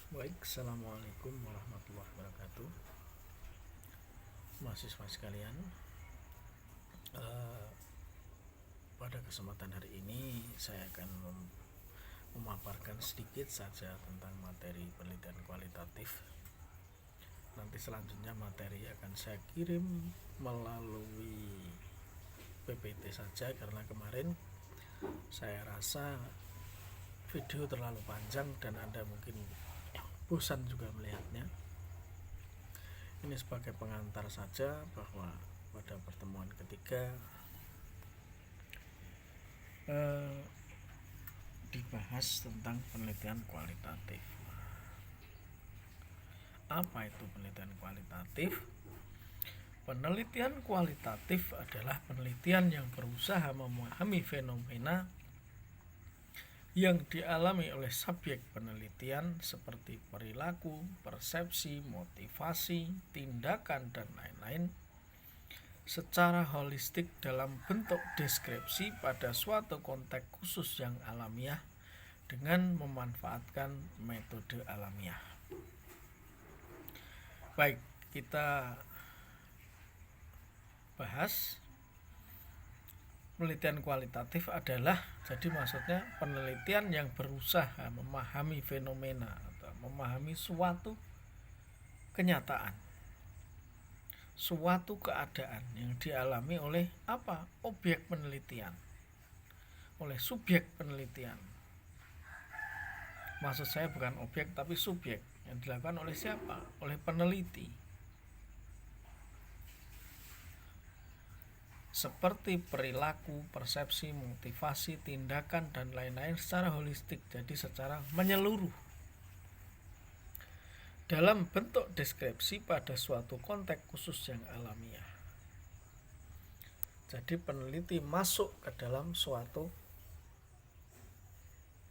Baik, assalamualaikum warahmatullahi wabarakatuh, mahasiswa sekalian. eh, Pada kesempatan hari ini saya akan memaparkan sedikit saja tentang materi penelitian kualitatif. Nanti selanjutnya materi akan saya kirim melalui PPT saja, karena kemarin saya rasa video terlalu panjang dan Anda mungkin bosan juga melihatnya. Ini sebagai pengantar saja bahwa pada pertemuan ketiga dibahas tentang penelitian kualitatif. Apa itu penelitian kualitatif? Penelitian kualitatif adalah penelitian yang berusaha memahami fenomena yang dialami oleh subjek penelitian seperti perilaku, persepsi, motivasi, tindakan, dan lain-lain secara holistik dalam bentuk deskripsi pada suatu konteks khusus yang alamiah dengan memanfaatkan metode alamiah. Baik, kita bahas. Penelitian kualitatif adalah, jadi maksudnya penelitian yang berusaha memahami fenomena atau memahami suatu kenyataan, suatu keadaan yang dialami oleh apa? Objek penelitian, oleh subjek penelitian. Maksud saya bukan objek tapi subjek, yang dilakukan oleh siapa? Oleh peneliti. Seperti perilaku, persepsi, motivasi, tindakan, dan lain-lain secara holistik, jadi secara menyeluruh dalam bentuk deskripsi pada suatu konteks khusus yang alamiah. Jadi peneliti masuk ke dalam suatu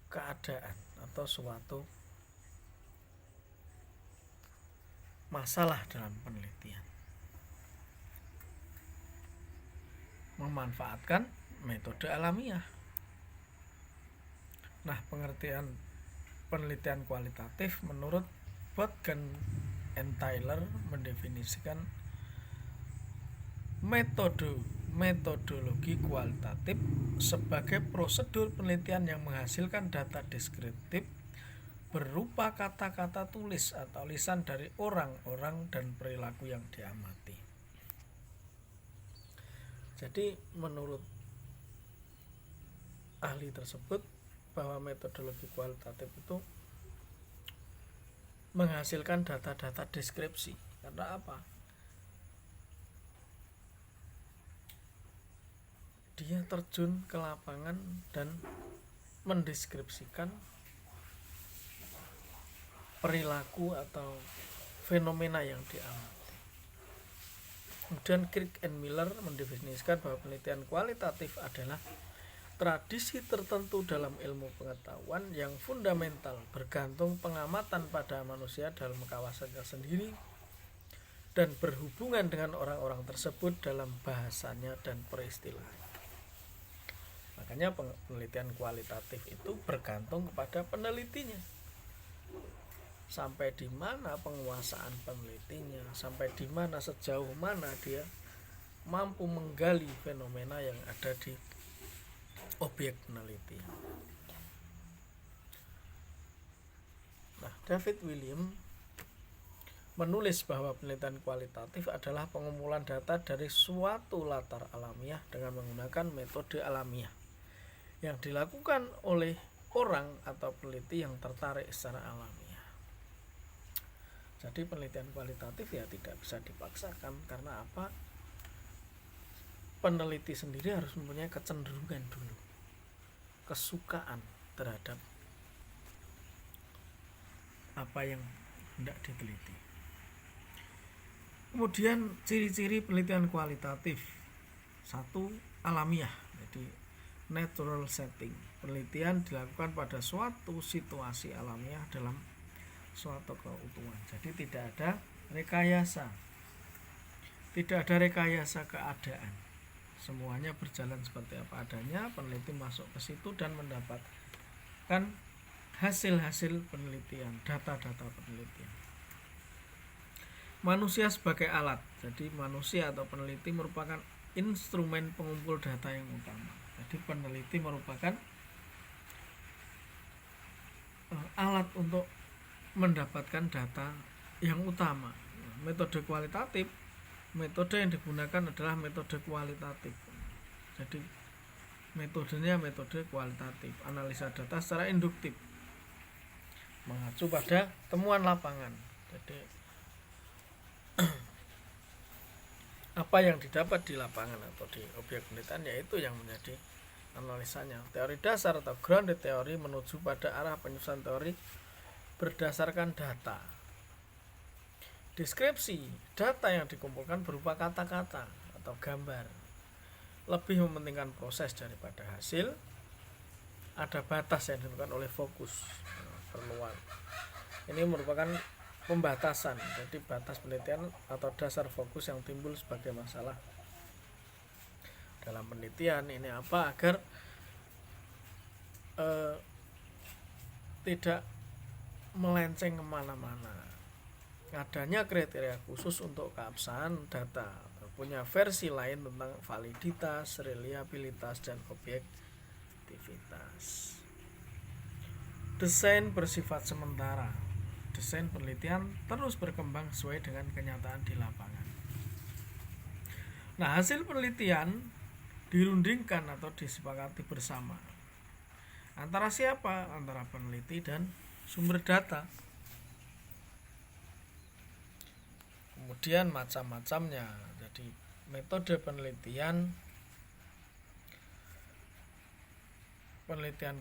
keadaan atau suatu masalah dalam penelitian, memanfaatkan metode alamiah. Nah, pengertian penelitian kualitatif menurut Botgen and Tyler mendefinisikan metodologi kualitatif sebagai prosedur penelitian yang menghasilkan data deskriptif berupa kata-kata tulis atau lisan dari orang-orang dan perilaku yang diamati. Jadi menurut ahli tersebut bahwa metodologi kualitatif itu menghasilkan data-data deskripsi. Karena apa? Dia terjun ke lapangan dan mendeskripsikan perilaku atau fenomena yang diamati. Kemudian Crick and Miller mendefinisikan bahwa penelitian kualitatif adalah tradisi tertentu dalam ilmu pengetahuan yang fundamental, bergantung pengamatan pada manusia dalam kawasannya sendiri dan berhubungan dengan orang-orang tersebut dalam bahasanya dan peristilahan. Makanya penelitian kualitatif itu bergantung kepada penelitinya. Sampai di mana penguasaan penelitinya, sampai di mana, sejauh mana dia mampu menggali fenomena yang ada di objek penelitian. Nah, David William menulis bahwa penelitian kualitatif adalah pengumpulan data dari suatu latar alamiah dengan menggunakan metode alamiah yang dilakukan oleh orang atau peneliti yang tertarik secara alamiah. Jadi penelitian kualitatif ya tidak bisa dipaksakan. Karena apa? Peneliti sendiri harus mempunyai kecenderungan dulu, kesukaan terhadap apa yang hendak diteliti. Kemudian ciri-ciri penelitian kualitatif. 1. Alamiah, jadi natural setting. Penelitian dilakukan pada suatu situasi alamiah dalam suatu keutuhan. Jadi tidak ada rekayasa, tidak ada rekayasa keadaan. Semuanya berjalan seperti apa adanya. Peneliti masuk ke situ dan mendapatkan hasil-hasil penelitian, data-data penelitian. Manusia sebagai alat. Jadi manusia atau peneliti merupakan instrumen pengumpul data yang utama. Jadi peneliti merupakan alat untuk mendapatkan data yang utama. Metode kualitatif, metode yang digunakan adalah metode kualitatif. Jadi metodenya metode kualitatif, analisa data secara induktif, mengacu pada temuan lapangan. Jadi apa yang didapat di lapangan atau di objek penelitian, yaitu yang menjadi analisanya. Teori dasar atau grounded teori menuju pada arah penyusunan teori berdasarkan data. Deskripsi data yang dikumpulkan berupa kata-kata atau gambar, lebih mementingkan proses daripada hasil. Ada batas yang ditentukan oleh fokus perluan. Ini merupakan pembatasan. Jadi batas penelitian atau dasar fokus yang timbul sebagai masalah dalam penelitian ini apa, agar tidak melenceng kemana-mana. Adanya kriteria khusus untuk keabsahan data, punya versi lain tentang validitas, reliabilitas, dan objektivitas. Desain bersifat sementara. Desain penelitian terus berkembang sesuai dengan kenyataan di lapangan. Nah, hasil penelitian dirundingkan atau disepakati bersama. Antara siapa? Antara peneliti dan sumber data. Kemudian macam-macamnya. Jadi metode penelitian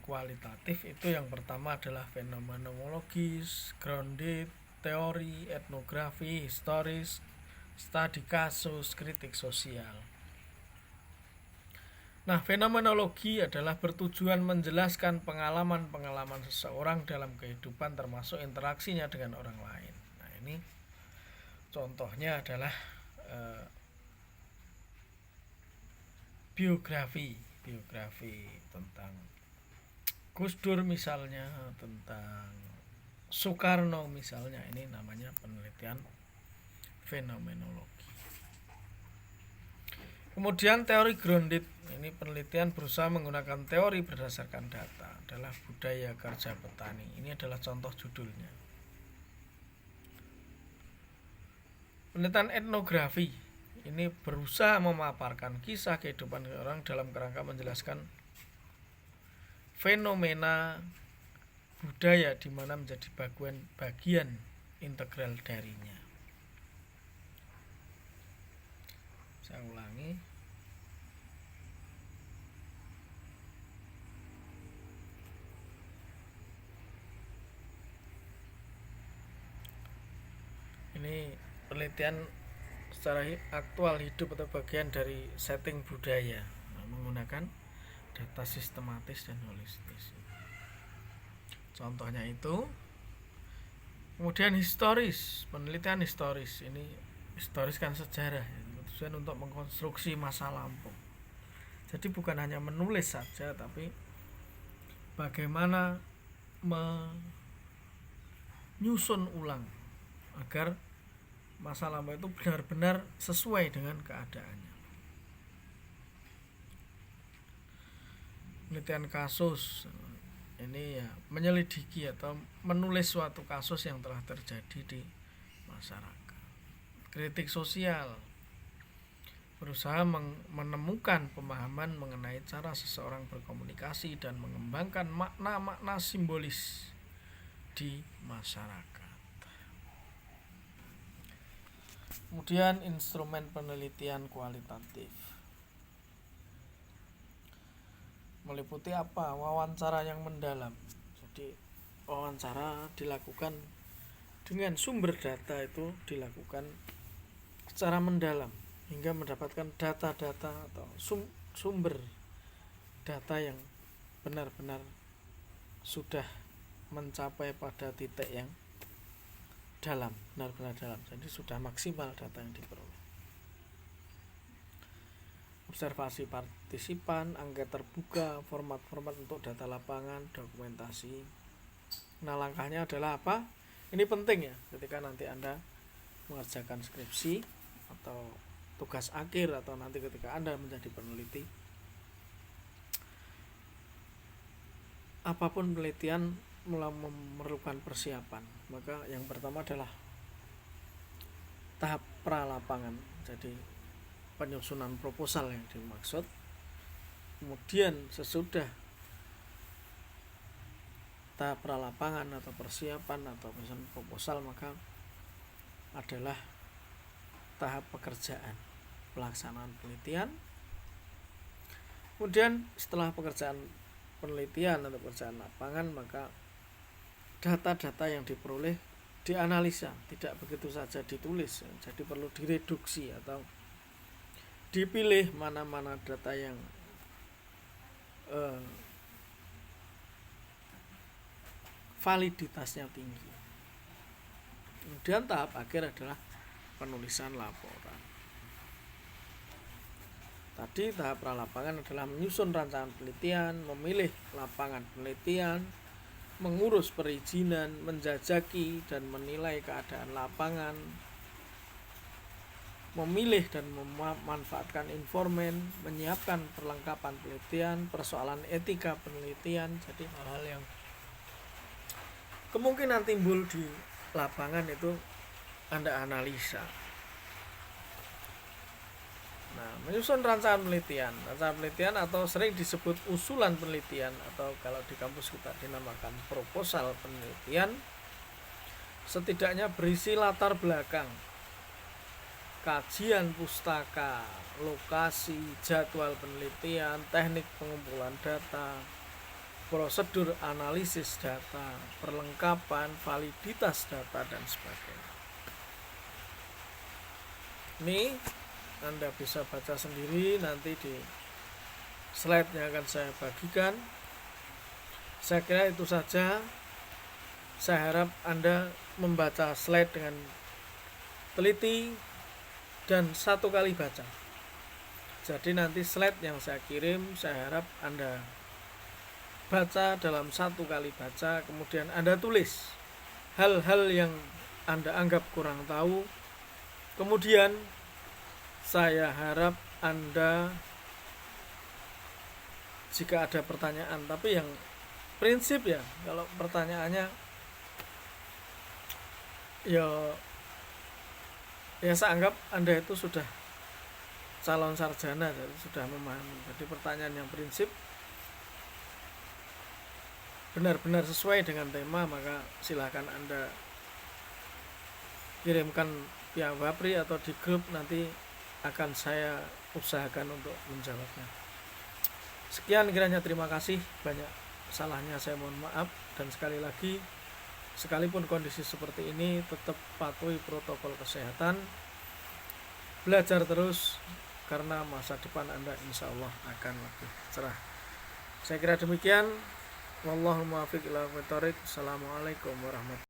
kualitatif itu yang pertama adalah fenomenologis, grounded, teori, etnografi, historis, studi kasus, kritik sosial. Nah, fenomenologi adalah bertujuan menjelaskan pengalaman-pengalaman seseorang dalam kehidupan termasuk interaksinya dengan orang lain. Nah, ini contohnya adalah biografi tentang Gus Dur misalnya, tentang Soekarno misalnya. Ini namanya penelitian fenomenologi. Kemudian teori grounded, ini penelitian berusaha menggunakan teori berdasarkan data, adalah budaya kerja petani. Ini adalah contoh judulnya. Penelitian etnografi, ini berusaha memaparkan kisah kehidupan orang dalam kerangka menjelaskan fenomena budaya di mana menjadi bagian integral darinya. Saya ulangi. Ini penelitian secara aktual hidup atau bagian dari setting budaya, menggunakan data sistematis dan holistis. Contohnya itu. Kemudian historis, penelitian historis. Ini historis kan sejarah, tujuan untuk mengkonstruksi masa lampau. Jadi bukan hanya menulis saja, tapi bagaimana menyusun ulang agar masa lampau itu benar-benar sesuai dengan keadaannya. Penelitian kasus, ini ya menyelidiki atau menulis suatu kasus yang telah terjadi di masyarakat. Kritik sosial, berusaha menemukan pemahaman mengenai cara seseorang berkomunikasi dan mengembangkan makna-makna simbolis di masyarakat. Kemudian instrumen penelitian kualitatif meliputi apa? Wawancara yang mendalam. Jadi wawancara dilakukan dengan sumber data, itu dilakukan secara mendalam hingga mendapatkan data-data atau sumber data yang benar-benar sudah mencapai pada titik yang dalam, benar-benar dalam. Jadi sudah maksimal data yang diperoleh. Observasi partisipan, angket terbuka, format-format untuk data lapangan, dokumentasi Nah, langkahnya adalah apa? Ini penting ya ketika nanti Anda mengerjakan skripsi atau tugas akhir atau nanti ketika Anda menjadi peneliti. Apapun penelitian memerlukan persiapan. Maka yang pertama adalah tahap pralapangan. Jadi penyusunan proposal yang dimaksud. Kemudian sesudah tahap pralapangan atau persiapan atau penyusunan proposal, maka adalah tahap pekerjaan, pelaksanaan penelitian. Kemudian setelah pekerjaan penelitian atau pekerjaan lapangan, maka data-data yang diperoleh dianalisa, tidak begitu saja ditulis. Jadi perlu direduksi atau dipilih mana-mana data yang validitasnya tinggi. Kemudian tahap akhir adalah penulisan laporan. Tadi tahap pralapangan adalah menyusun rancangan penelitian, memilih lapangan penelitian, mengurus perizinan, menjajaki dan menilai keadaan lapangan, memilih dan memanfaatkan informan, menyiapkan perlengkapan penelitian, persoalan etika penelitian. Jadi hal-hal yang kemungkinan timbul di lapangan itu Anda analisa. Nah, menyusun rancangan penelitian atau sering disebut usulan penelitian atau kalau di kampus kita dinamakan proposal penelitian, setidaknya berisi latar belakang, kajian pustaka, lokasi, jadwal penelitian, teknik pengumpulan data, prosedur analisis data, perlengkapan, validitas data, dan sebagainya. Ini Anda bisa baca sendiri nanti di slide yang akan saya bagikan. Saya kira itu saja. Saya harap Anda membaca slide dengan teliti dan satu kali baca. Jadi nanti slide yang saya kirim, saya harap Anda baca dalam satu kali baca, kemudian Anda tulis hal-hal yang Anda anggap kurang tahu. Kemudian saya harap Anda, jika ada pertanyaan, tapi yang prinsip ya, kalau pertanyaannya ya saya anggap Anda itu sudah calon sarjana, jadi sudah memahami. Jadi pertanyaan yang prinsip benar-benar sesuai dengan tema, maka silakan Anda kirimkan via Wapri atau di grup, nanti akan saya usahakan untuk menjawabnya. Sekian kiranya, terima kasih. Banyak salahnya saya mohon maaf, dan sekali lagi, sekalipun kondisi seperti ini, tetap patuhi protokol kesehatan, belajar terus, karena masa depan Anda insya Allah akan lebih cerah. Saya kira demikian. Wallahul muwaffiq ila aqwamit thoriq. Assalamualaikum warahmatullahi wabarakatuh.